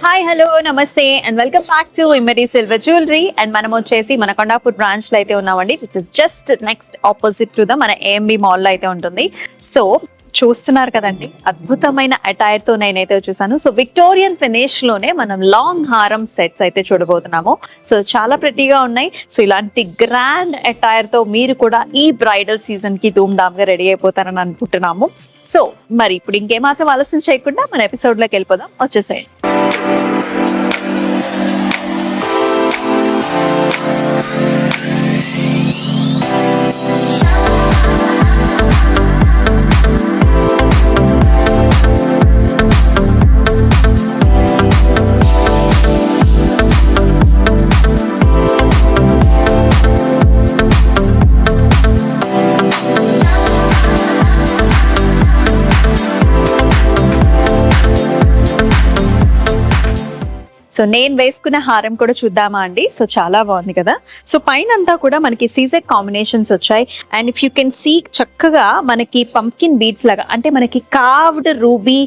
Hi hello నమస్తే and welcome back to Immadi silver jewellery. And మనం వచ్చేసి మన కొండాపూర్ బ్రాంచ్ లో అయితే ఉన్నామండి, which is just next opposite to the మన ఏఎంబి మాల్ లో అయితే ఉంటుంది. సో చూస్తున్నారు కదండి, అద్భుతమైన అటైర్ తో నేనైతే వచ్చేసాను. సో విక్టోరియన్ ఫినిష్ లోనే మనం లాంగ్ హారం సెట్స్ అయితే చూడబోతున్నాము. సో చాలా ప్రెటీగా ఉన్నాయి. సో ఇలాంటి గ్రాండ్ అటైర్ తో మీరు కూడా ఈ బ్రైడల్ సీజన్ కి ధూమ్ ధామ్ గా రెడీ అయిపోతారని అనుకుంటున్నాము. సో మరి ఇప్పుడు ఇంకేమాత్రం ఆలస్యం చేయకుండా మన ఎపిసోడ్ లోకి వెళ్ళిపోదాం. వచ్చేసేయండి. సో నేను వేసుకున్న హారం కూడా చూద్దామా అండి. సో చాలా బాగుంది కదా. సో పైన అంతా కూడా మనకి సీజెడ్ కాంబినేషన్స్ వచ్చాయి. And if you can see చక్కగా మనకి పంకిన్ బీడ్స్ లాగా, అంటే మనకి కార్వ్డ్ రూబీ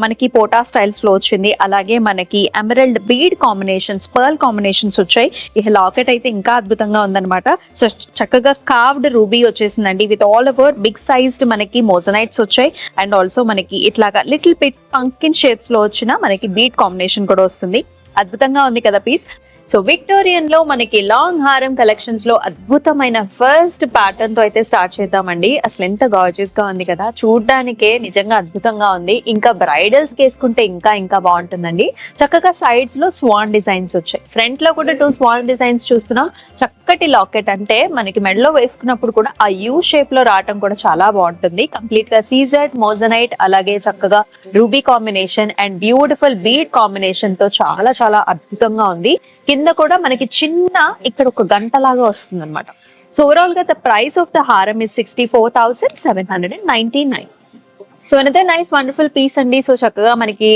మనకి పోటా స్టైల్స్ లో వచ్చింది. అలాగే మనకి emerald bead combinations, pearl combinations వచ్చాయి. ఈ లాకెట్ అయితే ఇంకా అద్భుతంగా ఉందన్నమాట. సో చక్కగా కార్వ్డ్ రూబీ వచ్చేసిందండి with all over big sized మనకి మోజనైట్స్ వచ్చాయి. అండ్ ఆల్సో మనకి ఇట్లాగా లిటిల్ బిట్ పంకిన్ షేప్స్ లో వచ్చిన మనకి బీడ్ కాంబినేషన్ కూడా వస్తుంది. అద్భుతంగా ఉంది కదా పీస్. సో విక్టోరియన్ లో మనకి లాంగ్ హారం కలెక్షన్స్ లో అద్భుతమైన ఫస్ట్ ప్యాటర్న్ తో అయితే స్టార్ట్ చేద్దామండి. అసలు ఎంత గార్జియస్ గా ఉంది కదా, చూడడానికే నిజంగా అద్భుతంగా ఉంది. ఇంకా బ్రైడల్స్ వేసుకుంటే ఇంకా ఇంకా బాగుంటుందండి. చక్కగా సైడ్స్ లో స్వాన్ డిజైన్స్ వచ్చాయి, ఫ్రంట్ లో కూడా 2 స్వాన్ డిజైన్స్ చూస్తున్నాం. చక్కటి లాకెట్, అంటే మనకి మెడలో వేసుకున్నప్పుడు కూడా ఆ యూ షేప్ లో రావటం కూడా చాలా బాగుంటుంది. కంప్లీట్ గా సీజెడ్ మోజనైట్, అలాగే చక్కగా ruby combination and beautiful bead combination తో చాలా చాలా అద్భుతంగా ఉంది. కింద కూడా మనకి చిన్న ఇక్కడ ఒక గంట లాగా వస్తుంది అనమాట. సో ఓవరాల్ గా ద ప్రైస్ ఆఫ్ ద హారం is 64,799. So another nice wonderful piece అండి. సో చక్కగా మనకి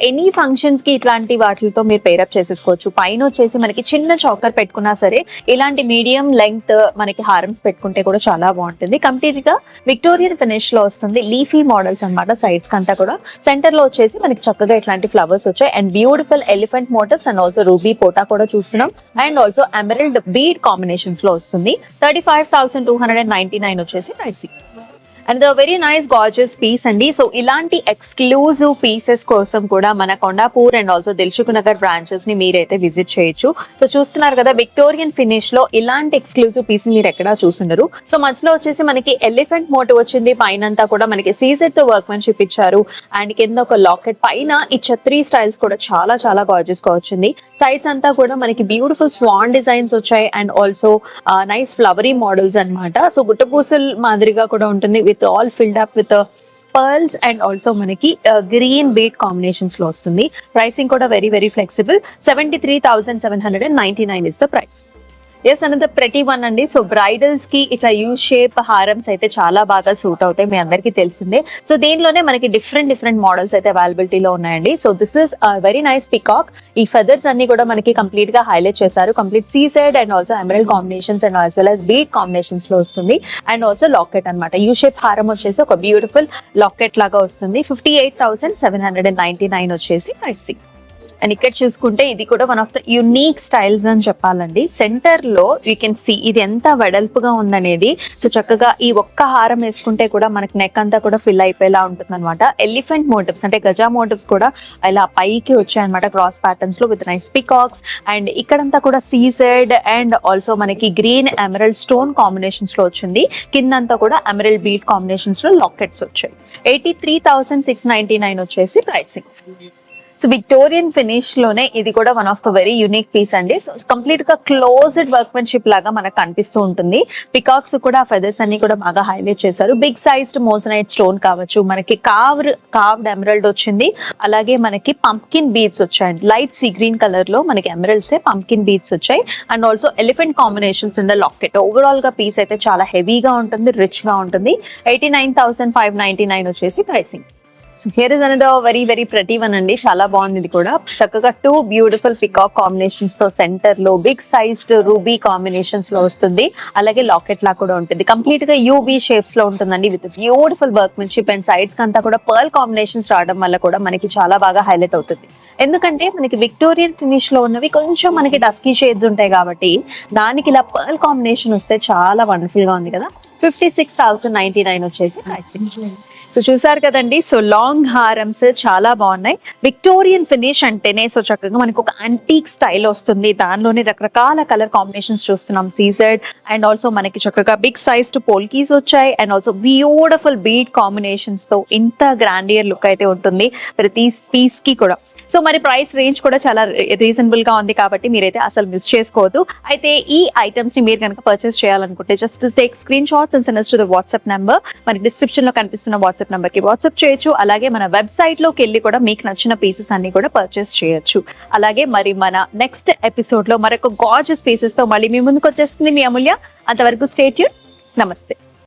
ఎనీ ఫంక్షన్స్ కి ఇట్లాంటి వాటితో మీరు పేరప్ చేసేసుకోవచ్చు. పైన వచ్చేసి మనకి చిన్న చౌకర్ పెట్టుకున్నా సరే, ఇలాంటి మీడియం లెంగ్త్ మనకి హారమ్స్ పెట్టుకుంటే కూడా చాలా బాగుంటుంది. కంప్లీట్ గా విక్టోరియన్ ఫినిష్ లో వస్తుంది. లీఫీ మోడల్స్ అనమాట సైడ్స్ కంతా కూడా. సెంటర్ లో వచ్చేసి మనకి చక్కగా ఇట్లాంటి ఫ్లవర్స్ వచ్చాయి. And beautiful elephant motifs and also ruby పోటా కూడా చూస్తున్నాం. And also emerald bead combinations లో వస్తుంది. 35,299 వచ్చేసి pricing. And the very nice gorgeous piece అండి. సో ఇలాంటి ఎక్స్క్లూజివ్ పీసెస్ కోసం కూడా మన Kondapur and also Dilsukhnagar branches ని మీరైతే విజిట్ చేయొచ్చు. సో చూస్తున్నారు కదా, విక్టోరియన్ ఫినిష్ లో ఇలాంటి ఎక్స్క్లూజివ్ పీస్ మీరు ఎక్కడా చూసుండరు. సో మధ్యలో వచ్చేసి మనకి ఎలిఫెంట్ మోటివ్ వచ్చింది. పైన అంతా కూడా మనకి సీజెడ్ తో వర్క్మెన్షిప్ ఇచ్చారు. అండ్ కింద ఒక లాకెట్, పైన ఈ ఛత్రీ స్టైల్స్ కూడా చాలా చాలా గార్జియస్ గా వచ్చింది. సైడ్స్ అంతా కూడా మనకి బ్యూటిఫుల్ స్వాన్ డిజైన్స్ వచ్చాయి. And also nice flowery models అన్నమాట. సో గుట్టపూసల్ మాదిరిగా కూడా ఉంటుంది, with all filled up with pearls and also మనకి గ్రీన్ బీడ్ కాంబినేషన్స్ లో వస్తుంది. ప్రైసింగ్ కూడా very very flexible. 73,799 is the price. Yes, another pretty one అండి. సో బ్రైడల్స్ కి ఇట్లా యూ షేప్ హారమ్స్ అయితే చాలా బాగా సూట్ అవుతాయి, మీ అందరికీ తెలిసిందే. సో దీనిలోనే మనకి డిఫరెంట్ మోడల్స్ అయితే అవైలబిలిటీలో ఉన్నాయండి. So this is very nice peacock. ఈ ఫెదర్స్ అన్ని కూడా మనకి కంప్లీట్ గా హైలైట్ చేశారు. కంప్లీట్ సీసెడ్ and also emerald combinations and as well as bead combinations లో వస్తుంది. అండ్ ఆల్సో లాకెట్ అనమాట. యూ షేప్ హారం వచ్చేసి ఒక బ్యూటిఫుల్ లాకెట్ లాగా వస్తుంది. 58,799 వచ్చేసి ప్రైసింగ్. అండ్ ఇక్కడ చూసుకుంటే ఇది కూడా one of the unique styles అని చెప్పాలండి. సెంటర్ లో యూ కెన్ సీ ఇది ఎంత వెడల్పుగా ఉందనేది. సో చక్కగా ఈ ఒక్క హారం వేసుకుంటే కూడా మనకి నెక్ అంతా కూడా ఫిల్ అయిపోయేలా ఉంటుంది అనమాట. ఎలిఫెంట్ మోటివ్స్ అంటే గజా మోటివ్స్ కూడా ఇలా పైకి వచ్చాయన్నమాట, క్రాస్ ప్యాటర్న్స్ లో విత్ నైస్ పికాక్స్. అండ్ ఇక్కడంతా కూడా సీజెడ్ అండ్ ఆల్సో మనకి గ్రీన్ ఎమరల్డ్ స్టోన్ కాంబినేషన్స్ లో వచ్చింది. కిందంతా కూడా ఎమరల్డ్ బీడ్ కాంబినేషన్స్ లో లాకెట్స్ వచ్చాయి. 83,699 వచ్చేసి ప్రైసింగ్. సో విక్టోరియన్ ఫినిష్ లోనే ఇది కూడా one of the very unique piece అండి. సో కంప్లీట్ గా క్లోజ్డ్ వర్క్మెన్షిప్ లాగా మనకు కనిపిస్తూ ఉంటుంది. పికాక్స్ కూడా ఫెదర్స్ అన్ని కూడా బాగా హైలైట్ చేశారు. బిగ్ సైజ్డ్ మోజనైట్ స్టోన్ కావచ్చు, మనకి కార్వ్డ్ ఎమరల్డ్ వచ్చింది. అలాగే మనకి పంప్కిన్ బీడ్స్ వచ్చాయండి. లైట్ సీ గ్రీన్ కలర్ లో మనకి ఎమరల్డ్స్ పంప్కిన్ బీడ్స్ వచ్చాయి. And also elephant combinations in the locket. Overall గా పీస్ అయితే చాలా హెవీగా ఉంటుంది, రిచ్ గా ఉంటుంది. 89,599 వచ్చేసి pricing. So here is another very very ప్రతి వన్ అండి, చాలా బాగుంది ఇది కూడా. చక్కగా 2 బ్యూటిఫుల్ పికాక్ కాంబినేషన్స్ తో సెంటర్ లో బిగ్ సైజ్డ్ రూబీ కాంబినేషన్స్ లో వస్తుంది. అలాగే లాకెట్ లా కూడా ఉంటుంది, కంప్లీట్ గా యూవీ షేప్స్ లో ఉంటుందండి with beautiful workmanship. And sides అంతా కూడా పర్ల్ కాంబినేషన్స్ రావడం వల్ల కూడా మనకి చాలా బాగా హైలైట్ అవుతుంది. ఎందుకంటే మనకి విక్టోరియన్ ఫినిష్ లో ఉన్నవి కొంచెం మనకి డస్కీ షేడ్స్ ఉంటాయి కాబట్టి దానికి ఇలా పర్ల్ కాంబినేషన్ వస్తే చాలా వండర్ఫుల్ గా ఉంది కదా. 56,099 వచ్చేసి ప్రైసింగ్. సో చూసారు కదండి, సో లాంగ్ హారమ్స్ చాలా బాగున్నాయి. విక్టోరియన్ ఫినిష్ అంటేనే సో చక్కగా మనకు ఒక అంటీక్ స్టైల్ వస్తుంది, దానిలోనే రకరకాల కలర్ కాంబినేషన్స్ చూస్తున్నాం. సీజెడ్ అండ్ ఆల్సో మనకి చక్కగా బిగ్ సైజ్ టు పోల్కీస్ వచ్చాయి. And also beautiful bead combinations తో ఇంత గ్రాండియర్ లుక్ అయితే ఉంటుంది ప్రతి పీస్ కి కూడా. సో మరి ప్రైస్ రేంజ్ కూడా చాలా రీజనబుల్ గా ఉంది కాబట్టి మీరైతే అసలు మిస్ చేసుకోవద్దు. అయితే ఈ ఐటమ్స్ ని మీరు కనుక పర్చేస్ చేయాలనుకుంటే just take screen shots and send us to the WhatsApp number. మనకి డిస్క్రిప్షన్ లో కనిపిస్తున్న వాట్సాప్ నెంబర్ కి వాట్సాప్ చేయొచ్చు. అలాగే మన వెబ్సైట్ లోకి వెళ్ళి కూడా మీకు నచ్చిన పీసెస్ అన్ని కూడా పర్చేస్ చేయొచ్చు. అలాగే మరి మన నెక్స్ట్ ఎపిసోడ్ లో మరొక గార్జియస్ పీసెస్ తో మళ్ళీ మీ ముందుకు వచ్చేస్తుంది మీ అమూల్య. అంతవరకు స్టే ట్యూన్. నమస్తే.